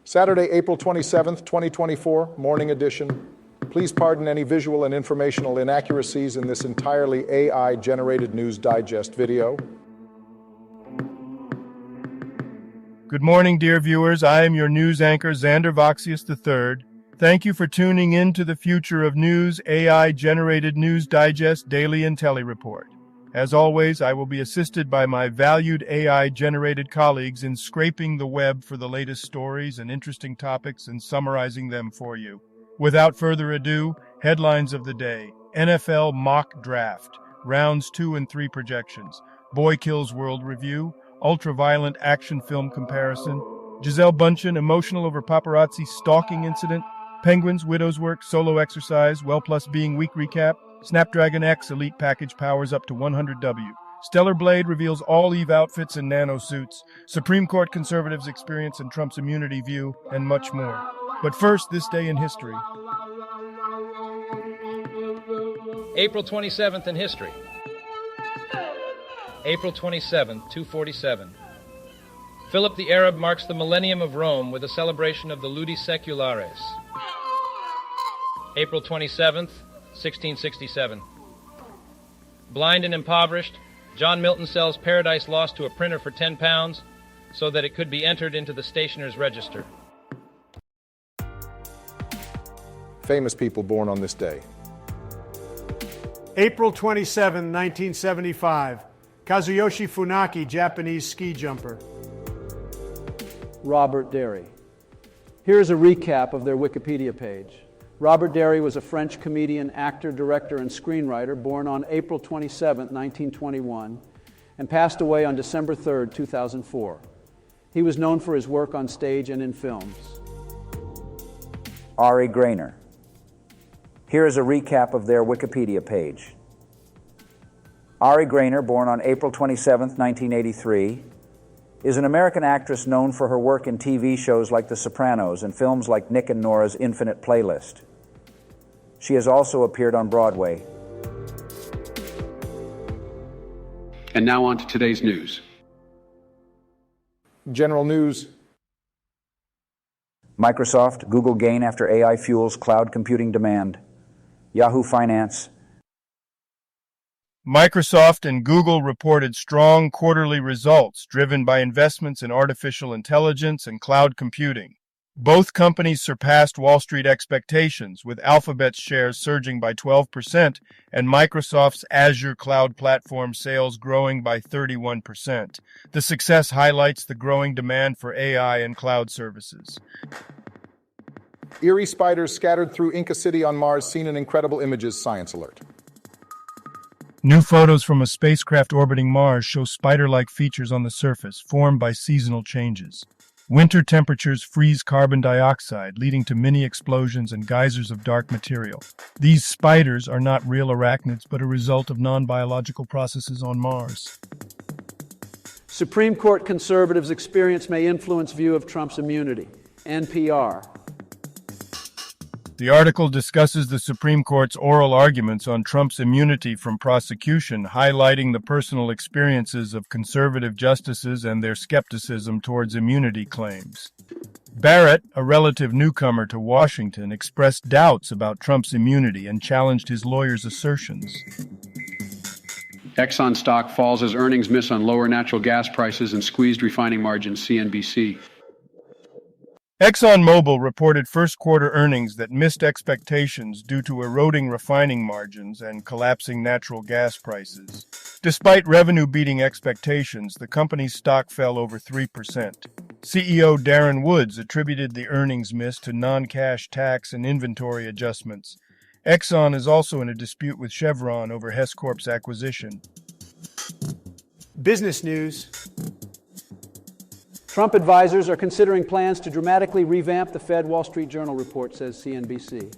Saturday, April 27th, 2024, morning edition. Please pardon any visual and informational inaccuracies in this entirely AI-generated News Digest video. Good morning, dear viewers. I am your news anchor, Xander Voxius III. Thank you for tuning in to the Future of News AI-generated News Digest Daily Intellireport. As always, I will be assisted by my valued AI-generated colleagues in scraping the web for the latest stories and interesting topics and summarizing them for you. Without further ado, headlines of the day. NFL mock draft, rounds 2 and 3 projections, Boy Kills World review, ultra-violent action film comparison, Gisele Bündchen emotional over paparazzi stalking incident, Penguins Widow's Work solo exercise, Well Plus Being week recap, Snapdragon X Elite package powers up to 100W. Stellar Blade reveals all Eve outfits and nano suits. Supreme Court conservatives' experience in Trump's immunity view, and much more. But first, this day in history. April 27th in history. April 27th, 247. Philip the Arab marks the millennium of Rome with a celebration of the Ludi Seculares. April 27th, 1667. Blind and impoverished, John Milton sells Paradise Lost to a printer for £10 so that it could be entered into the stationer's register. Famous people born on this day. April 27, 1975. Kazuyoshi Funaki, Japanese ski jumper. Robert Derry. Here's a recap of their Wikipedia page. Robert Derry was a French comedian, actor, director, and screenwriter born on April 27, 1921, and passed away on December 3, 2004. He was known for his work on stage and in films. Ari Grainer. Here is a recap of their Wikipedia page. Ari Grainer, born on April 27, 1983, is an American actress known for her work in TV shows like The Sopranos and films like Nick and Nora's Infinite Playlist. She has also appeared on Broadway. And now on to today's news. General news. Microsoft, Google gain after AI fuels cloud computing demand. Yahoo Finance. Microsoft and Google reported strong quarterly results driven by investments in artificial intelligence and cloud computing. Both companies surpassed Wall Street expectations, with Alphabet's shares surging by 12% and Microsoft's Azure cloud platform sales growing by 31%. The success highlights the growing demand for AI and cloud services. Eerie spiders scattered through Inca City on Mars seen in incredible images. Science alert. New photos from a spacecraft orbiting Mars show spider-like features on the surface formed by seasonal changes. Winter temperatures freeze carbon dioxide, leading to mini explosions and geysers of dark material. These spiders are not real arachnids, but a result of non-biological processes on Mars. Supreme Court conservatives' experience may influence view of Trump's immunity. NPR. The article discusses the Supreme Court's oral arguments on Trump's immunity from prosecution, highlighting the personal experiences of conservative justices and their skepticism towards immunity claims. Barrett, a relative newcomer to Washington, expressed doubts about Trump's immunity and challenged his lawyer's assertions. Exxon stock falls as earnings miss on lower natural gas prices and squeezed refining margins, CNBC. ExxonMobil reported first-quarter earnings that missed expectations due to eroding refining margins and collapsing natural gas prices. Despite revenue beating expectations, the company's stock fell over 3%. CEO Darren Woods attributed the earnings miss to non-cash tax and inventory adjustments. Exxon is also in a dispute with Chevron over Hess Corp's acquisition. Business news. Trump advisors are considering plans to dramatically revamp the Fed, Wall Street Journal report, says CNBC.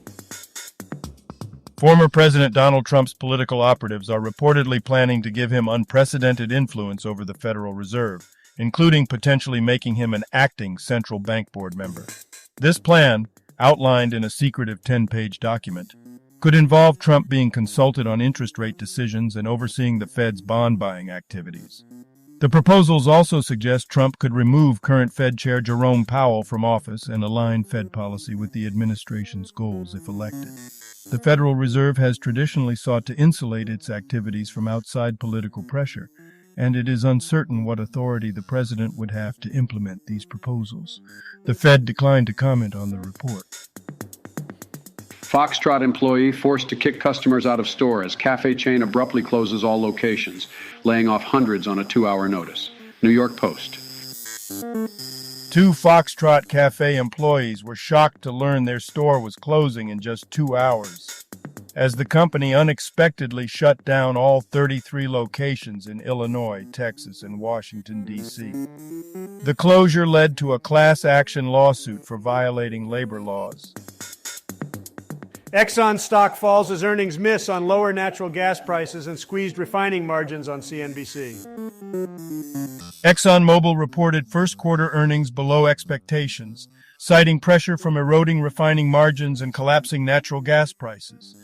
Former President Donald Trump's political operatives are reportedly planning to give him unprecedented influence over the Federal Reserve, including potentially making him an acting central bank board member. This plan, outlined in a secretive 10-page document, could involve Trump being consulted on interest rate decisions and overseeing the Fed's bond buying activities. The proposals also suggest Trump could remove current Fed Chair Jerome Powell from office and align Fed policy with the administration's goals if elected. The Federal Reserve has traditionally sought to insulate its activities from outside political pressure, and it is uncertain what authority the president would have to implement these proposals. The Fed declined to comment on the report. Foxtrot employee forced to kick customers out of store as cafe chain abruptly closes all locations, laying off hundreds on a 2-hour notice. New York Post. 2 Foxtrot Cafe employees were shocked to learn their store was closing in just 2 hours, as the company unexpectedly shut down all 33 locations in Illinois, Texas, and Washington, D.C. The closure led to a class action lawsuit for violating labor laws. Exxon stock falls as earnings miss on lower natural gas prices and squeezed refining margins on CNBC. ExxonMobil reported first quarter earnings below expectations, citing pressure from eroding refining margins and collapsing natural gas prices.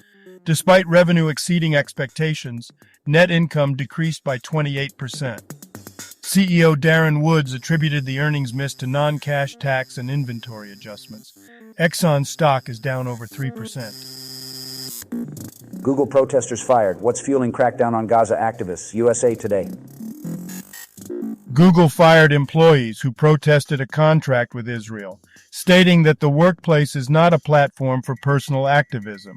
Despite revenue exceeding expectations, net income decreased by 28%. CEO Darren Woods attributed the earnings miss to non-cash tax and inventory adjustments. Exxon stock is down over 3%. Google protesters fired. What's fueling crackdown on Gaza activists? USA Today. Google fired employees who protested a contract with Israel, stating that the workplace is not a platform for personal activism.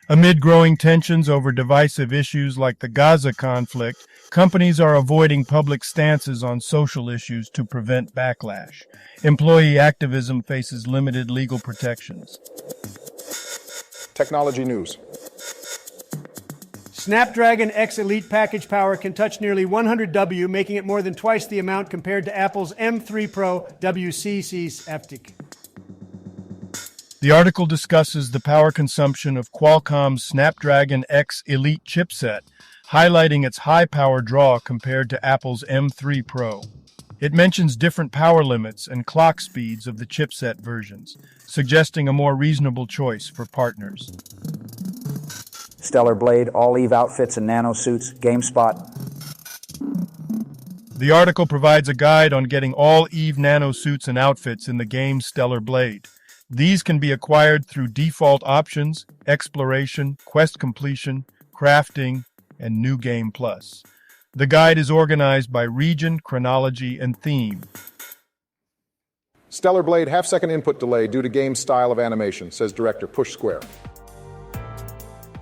Amid growing tensions over divisive issues like the Gaza conflict, companies are avoiding public stances on social issues to prevent backlash. Employee activism faces limited legal protections. Technology news. Snapdragon X Elite package power can touch nearly 100W, making it more than twice the amount compared to Apple's M3 Pro WCC FTIC. The article discusses the power consumption of Qualcomm's Snapdragon X Elite chipset, highlighting its high power draw compared to Apple's M3 Pro. It mentions different power limits and clock speeds of the chipset versions, suggesting a more reasonable choice for partners. Stellar Blade, all-Eve outfits and nano suits, GameSpot. The article provides a guide on getting all Eve nano suits and outfits in the game Stellar Blade. These can be acquired through default options, exploration, quest completion, crafting, and New Game Plus. The guide is organized by region, chronology, and theme. Stellar Blade half-second input delay due to game style of animation, says director Push Square.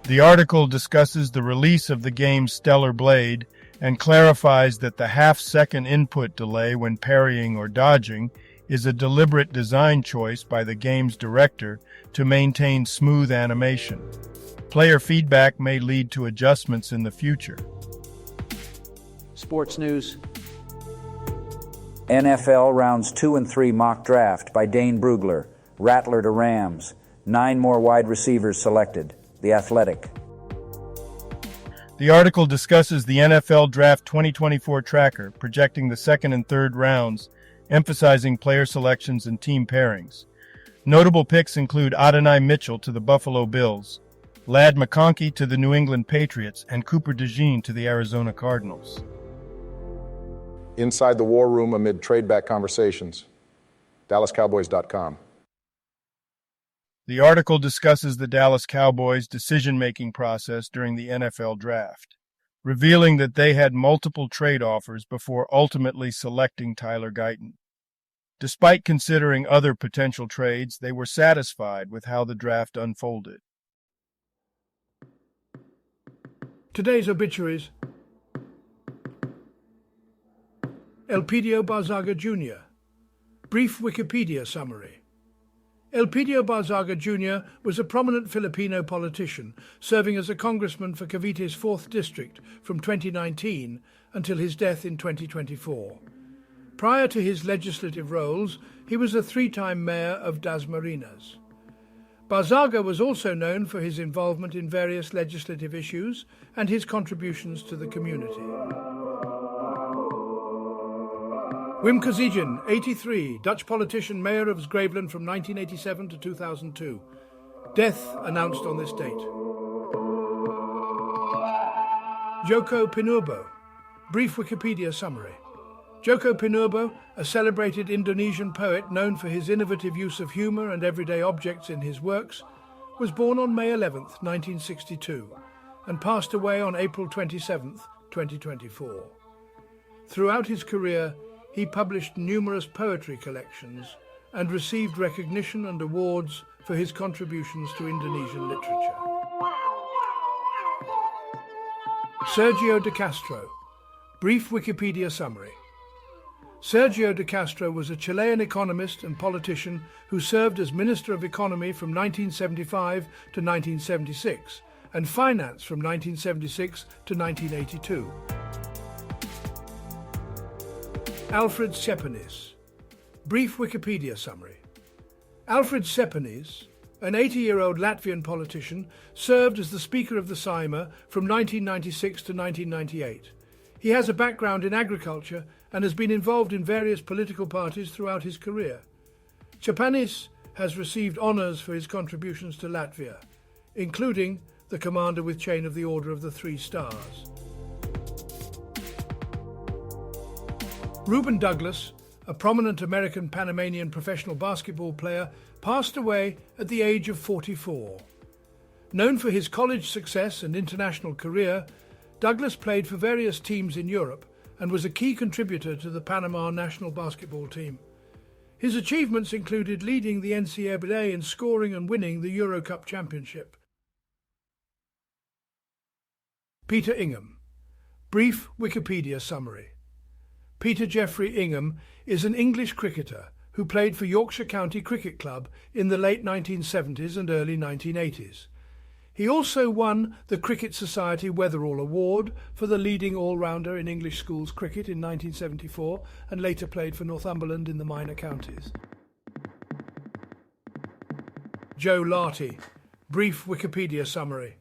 The article discusses the release of the game Stellar Blade and clarifies that the half-second input delay when parrying or dodging is a deliberate design choice by the game's director to maintain smooth animation. Player feedback may lead to adjustments in the future. Sports news. NFL rounds 2 and 3 mock draft by Dane Brugler. Rattler to Rams. 9 more wide receivers selected. The Athletic. The article discusses the NFL Draft 2024 tracker, projecting the second and third rounds, emphasizing player selections and team pairings. Notable picks include Adonai Mitchell to the Buffalo Bills, Ladd McConkey to the New England Patriots, and Cooper DeJean to the Arizona Cardinals. Inside the war room amid trade-back conversations. DallasCowboys.com. The article discusses the Dallas Cowboys' decision-making process during the NFL Draft, revealing that they had multiple trade offers before ultimately selecting Tyler Guyton. Despite considering other potential trades, they were satisfied with how the draft unfolded. Today's obituaries. Elpidio Barzaga Jr. Brief Wikipedia summary. Elpidio Barzaga Jr. was a prominent Filipino politician, serving as a congressman for Cavite's 4th District from 2019 until his death in 2024. Prior to his legislative roles, he was a 3-time mayor of Dasmariñas. Barzaga was also known for his involvement in various legislative issues and his contributions to the community. Wim Kazijin, 83, Dutch politician, mayor of s-Graveland from 1987 to 2002. Death announced on this date. Joko Pinurbo. Brief Wikipedia summary. Joko Pinurbo, a celebrated Indonesian poet known for his innovative use of humor and everyday objects in his works, was born on May 11, 1962, and passed away on April 27, 2024. Throughout his career, he published numerous poetry collections and received recognition and awards for his contributions to Indonesian literature. Sergio de Castro. Brief Wikipedia summary. Sergio de Castro was a Chilean economist and politician who served as Minister of Economy from 1975 to 1976 and Finance from 1976 to 1982. Alfred Cepenis. Brief Wikipedia summary. Alfred Cepenis, an 80-year-old Latvian politician, served as the Speaker of the Saeima from 1996 to 1998. He has a background in agriculture and has been involved in various political parties throughout his career. Cepenis has received honours for his contributions to Latvia, including the Commander with Chain of the Order of the Three Stars. Reuben Douglas, a prominent American Panamanian professional basketball player, passed away at the age of 44. Known for his college success and international career, Douglas played for various teams in Europe and was a key contributor to the Panama national basketball team. His achievements included leading the NCAA in scoring and winning the Euro Cup championship. Peter Ingham. Brief Wikipedia summary. Peter Geoffrey Ingham is an English cricketer who played for Yorkshire County Cricket Club in the late 1970s and early 1980s. He also won the Cricket Society Weatherall Award for the leading all-rounder in English schools cricket in 1974 and later played for Northumberland in the minor counties. Joe Larty. Brief Wikipedia summary.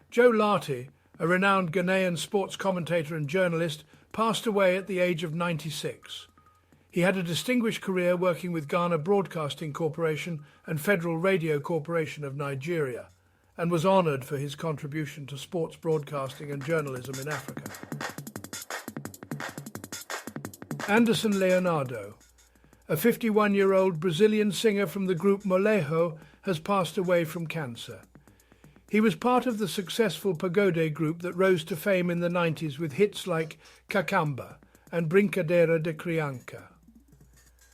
Joe Larty, a renowned Ghanaian sports commentator and journalist, passed away at the age of 96. He had a distinguished career working with Ghana Broadcasting Corporation and Federal Radio Corporation of Nigeria, and was honoured for his contribution to sports broadcasting and journalism in Africa. Anderson Leonardo, a 51-year-old Brazilian singer from the group Molejo, has passed away from cancer. He was part of the successful Pagode group that rose to fame in the 90s with hits like Cacamba and Brincadeira de Criança.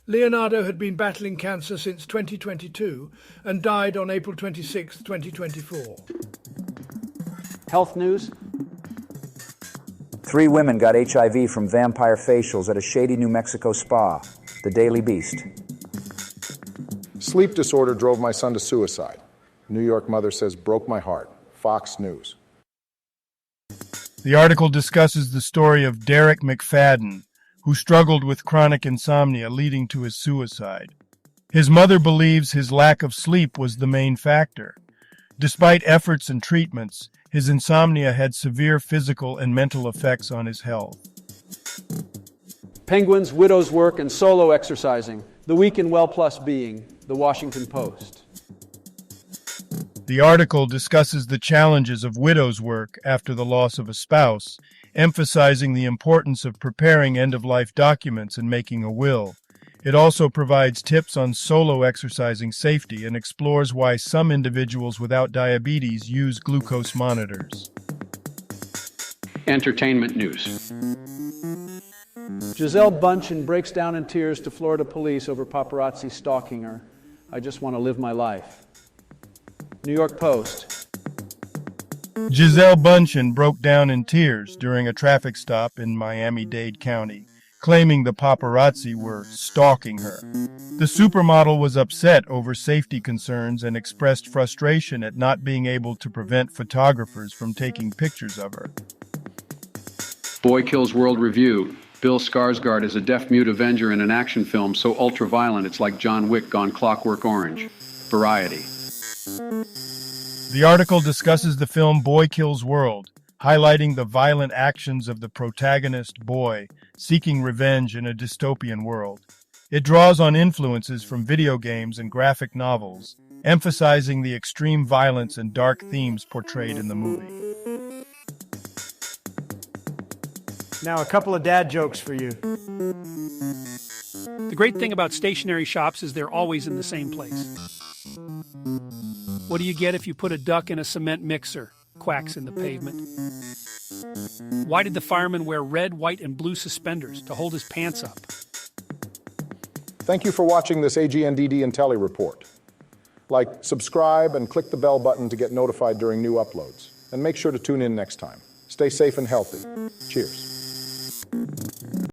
Leonardo had been battling cancer since 2022 and died on April 26, 2024. Health news. 3 women got HIV from vampire facials at a shady New Mexico spa. The Daily Beast. Sleep disorder drove my son to suicide. New York mother says broke my heart. Fox News. The article discusses the story of Derek McFadden, who struggled with chronic insomnia leading to his suicide. His mother believes his lack of sleep was the main factor. Despite efforts and treatments, his insomnia had severe physical and mental effects on his health. Penguins, widows' work, and solo exercising. The Week in Well Plus Being. The Washington Post. The article discusses the challenges of widow's work after the loss of a spouse, emphasizing the importance of preparing end-of-life documents and making a will. It also provides tips on solo exercising safety and explores why some individuals without diabetes use glucose monitors. Entertainment news. Gisele Bündchen breaks down in tears to Florida police over paparazzi stalking her. I just want to live my life. New York Post. Gisele Bündchen broke down in tears during a traffic stop in Miami-Dade County, claiming the paparazzi were stalking her. The supermodel was upset over safety concerns and expressed frustration at not being able to prevent photographers from taking pictures of her. Boy Kills World Review. Bill Skarsgård is a deaf-mute Avenger in an action film so ultra-violent it's like John Wick gone Clockwork Orange. Variety. The article discusses the film Boy Kills World, highlighting the violent actions of the protagonist, Boy, seeking revenge in a dystopian world. It draws on influences from video games and graphic novels, emphasizing the extreme violence and dark themes portrayed in the movie. Now, a couple of dad jokes for you. The great thing about stationery shops is they're always in the same place. What do you get if you put a duck in a cement mixer? Quacks in the pavement. Why did the fireman wear red, white, and blue suspenders? To hold his pants up. Thank you for watching this AGNDD Intellireport. Like, subscribe, and click the bell button to get notified during new uploads. And make sure to tune in next time. Stay safe and healthy. Cheers.